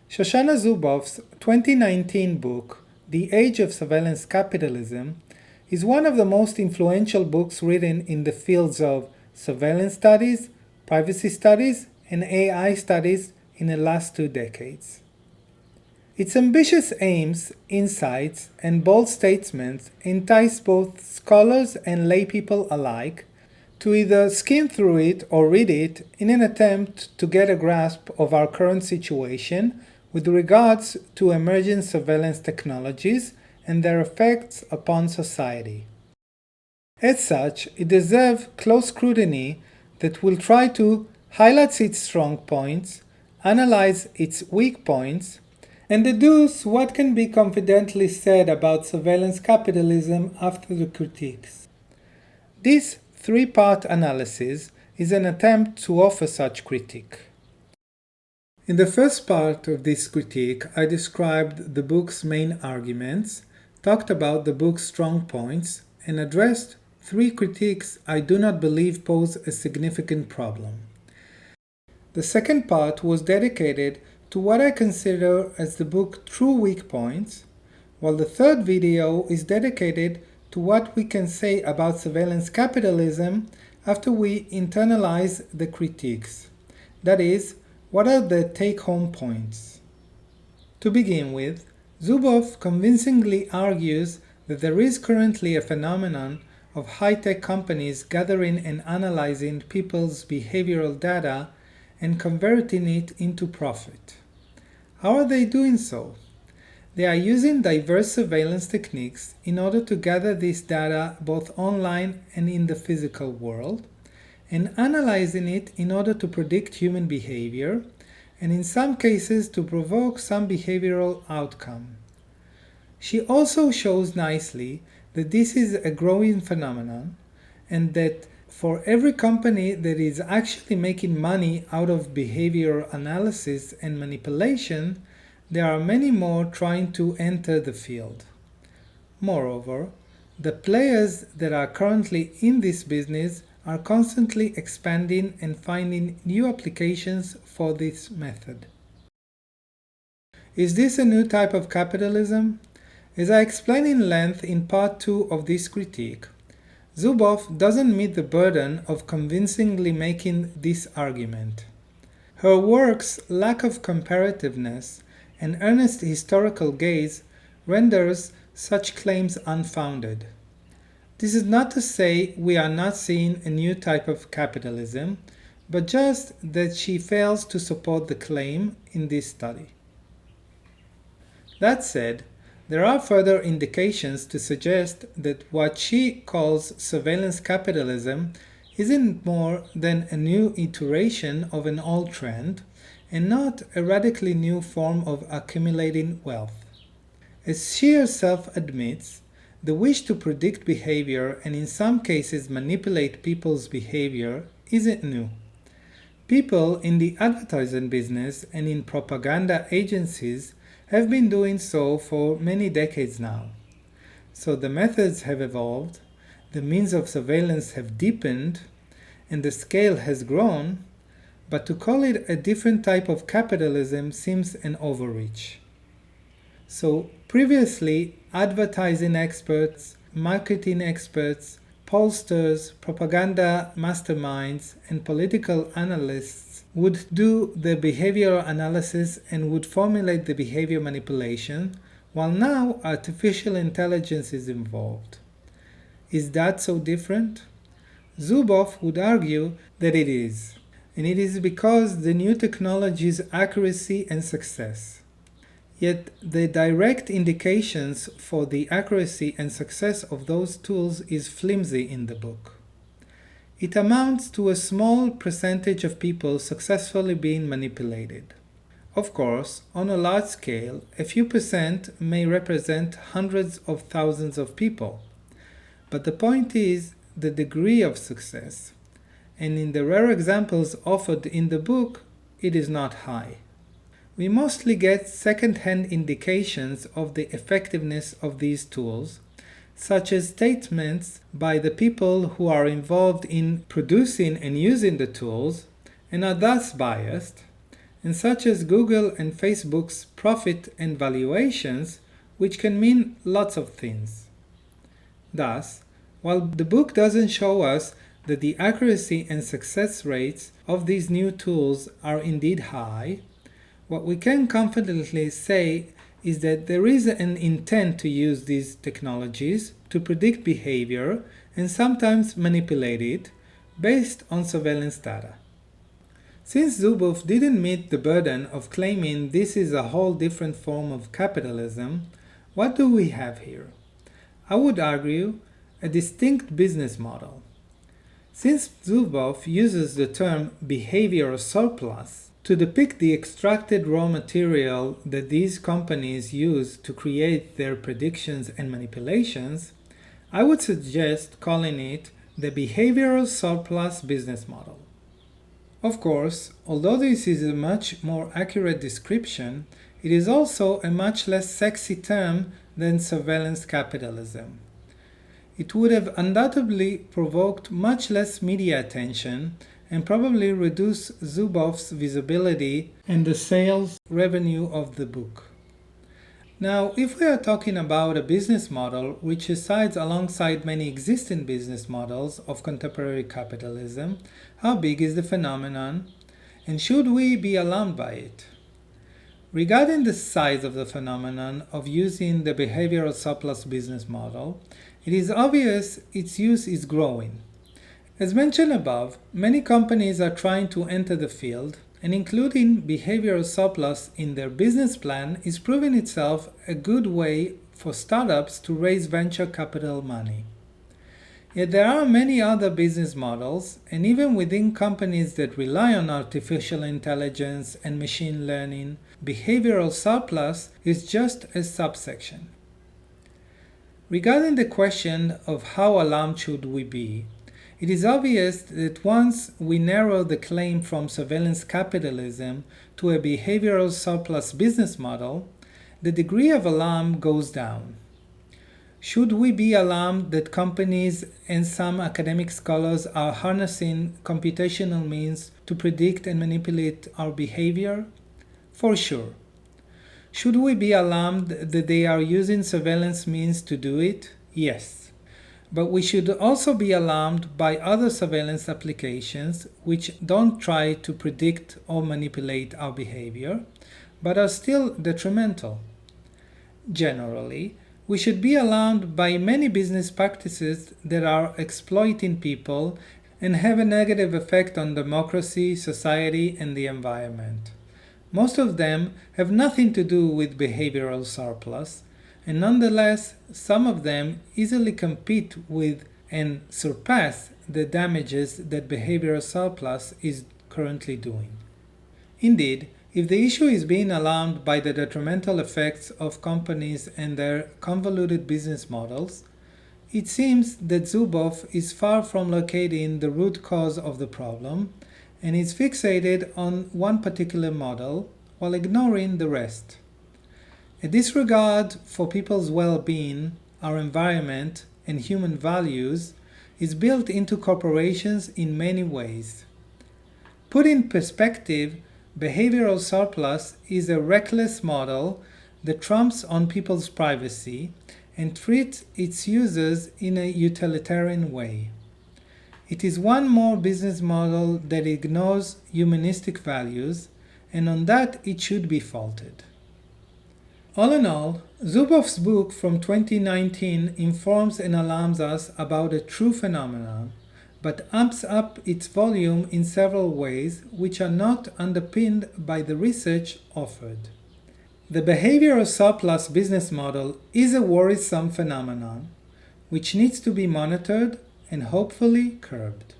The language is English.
Shoshana Zuboff's 2019 book, The Age of Surveillance Capitalism, is one of the most influential books written in the fields of surveillance studies, privacy studies, and AI studies in the last 2 decades. Its ambitious aims, insights, and bold statements entice both scholars and laypeople alike to either skim through it or read it in an attempt to get a grasp of our current situation with regards to emerging surveillance technologies and their effects upon society. As such, it deserves close scrutiny that will try to highlight its strong points, analyze its weak points, and deduce what can be confidently said about surveillance capitalism after the critiques. This 3-part analysis is an attempt to offer such critique. In the first part of this critique, I described the book's main arguments, talked about the book's strong points, and addressed 3 critiques I do not believe pose a significant problem. The second part was dedicated to what I consider as the book's true weak points, while the third video is dedicated to what we can say about surveillance capitalism after we internalize the critiques. That is, what are the take-home points? To begin with, Zuboff convincingly argues that there is currently a phenomenon of high-tech companies gathering and analyzing people's behavioral data and converting it into profit. How are they doing so? They are using diverse surveillance techniques in order to gather this data both online and in the physical world, and analyzing it in order to predict human behavior, and in some cases to provoke some behavioral outcome. She also shows nicely that this is a growing phenomenon, and that for every company that is actually making money out of behavior analysis and manipulation, there are many more trying to enter the field. Moreover, the players that are currently in this business are constantly expanding and finding new applications for this method. Is this a new type of capitalism? As I explain in length in part 2 of this critique, Zuboff doesn't meet the burden of convincingly making this argument. Her work's lack of comparativeness and earnest historical gaze renders such claims unfounded. This is not to say we are not seeing a new type of capitalism, but just that she fails to support the claim in this study. That said, there are further indications to suggest that what she calls surveillance capitalism isn't more than a new iteration of an old trend, and not a radically new form of accumulating wealth. As she herself admits, the wish to predict behavior and in some cases manipulate people's behavior isn't new. People in the advertising business and in propaganda agencies have been doing so for many decades now. So the methods have evolved, the means of surveillance have deepened, and the scale has grown, but to call it a different type of capitalism seems an overreach. So previously, advertising experts, marketing experts, pollsters, propaganda masterminds, and political analysts would do the behavioral analysis and would formulate the behavior manipulation, while now artificial intelligence is involved. Is that so different? Zuboff would argue that it is, and it is because the new technology's accuracy and success. Yet the direct indications for the accuracy and success of those tools is flimsy in the book. It amounts to a small percentage of people successfully being manipulated. Of course, on a large scale, a few percent may represent hundreds of thousands of people. But the point is the degree of success, and in the rare examples offered in the book, it is not high. we mostly get second-hand indications of the effectiveness of these tools, such as statements by the people who are involved in producing and using the tools and are thus biased, and such as Google and Facebook's profit and valuations, which can mean lots of things. Thus, while the book doesn't show us that the accuracy and success rates of these new tools are indeed high, what we can confidently say is that there is an intent to use these technologies to predict behavior and sometimes manipulate it based on surveillance data. Since Zuboff didn't meet the burden of claiming this is a whole different form of capitalism, what do we have here? I would argue a distinct business model. Since Zuboff uses the term behavior surplus to depict the extracted raw material that these companies use to create their predictions and manipulations, I would suggest calling it the behavioral surplus business model. Of course, although this is a much more accurate description, it is also a much less sexy term than surveillance capitalism. It would have undoubtedly provoked much less media attention and probably reduced Zuboff's visibility and the sales revenue of the book. Now, if we are talking about a business model which resides alongside many existing business models of contemporary capitalism, how big is the phenomenon, and should we be alarmed by it? Regarding the size of the phenomenon of using the behavioral surplus business model, it is obvious its use is growing. As mentioned above, many companies are trying to enter the field, and including behavioral surplus in their business plan is proving itself a good way for startups to raise venture capital money. Yet there are many other business models, and even within companies that rely on artificial intelligence and machine learning, behavioral surplus is just a subsection. Regarding the question of how alarmed should we be, it is obvious that once we narrow the claim from surveillance capitalism to a behavioral surplus business model, the degree of alarm goes down. Should we be alarmed that companies and some academic scholars are harnessing computational means to predict and manipulate our behavior? For sure. Should we be alarmed that they are using surveillance means to do it? Yes. But we should also be alarmed by other surveillance applications which don't try to predict or manipulate our behavior, but are still detrimental. Generally, we should be alarmed by many business practices that are exploiting people and have a negative effect on democracy, society, and the environment. Most of them have nothing to do with behavioral surplus, and nonetheless, some of them easily compete with and surpass the damages that behavioral surplus is currently doing. Indeed, if the issue is being alarmed by the detrimental effects of companies and their convoluted business models, it seems that Zuboff is far from locating the root cause of the problem and is fixated on one particular model while ignoring the rest. A disregard for people's well-being, our environment, and human values is built into corporations in many ways. Put in perspective, behavioral surplus is a reckless model that trumps on people's privacy and treats its users in a utilitarian way. It is one more business model that ignores humanistic values, and on that it should be faulted. All in all, Zuboff's book from 2019 informs and alarms us about a true phenomenon, but amps up its volume in several ways which are not underpinned by the research offered. The behavioral surplus business model is a worrisome phenomenon which needs to be monitored and hopefully curbed.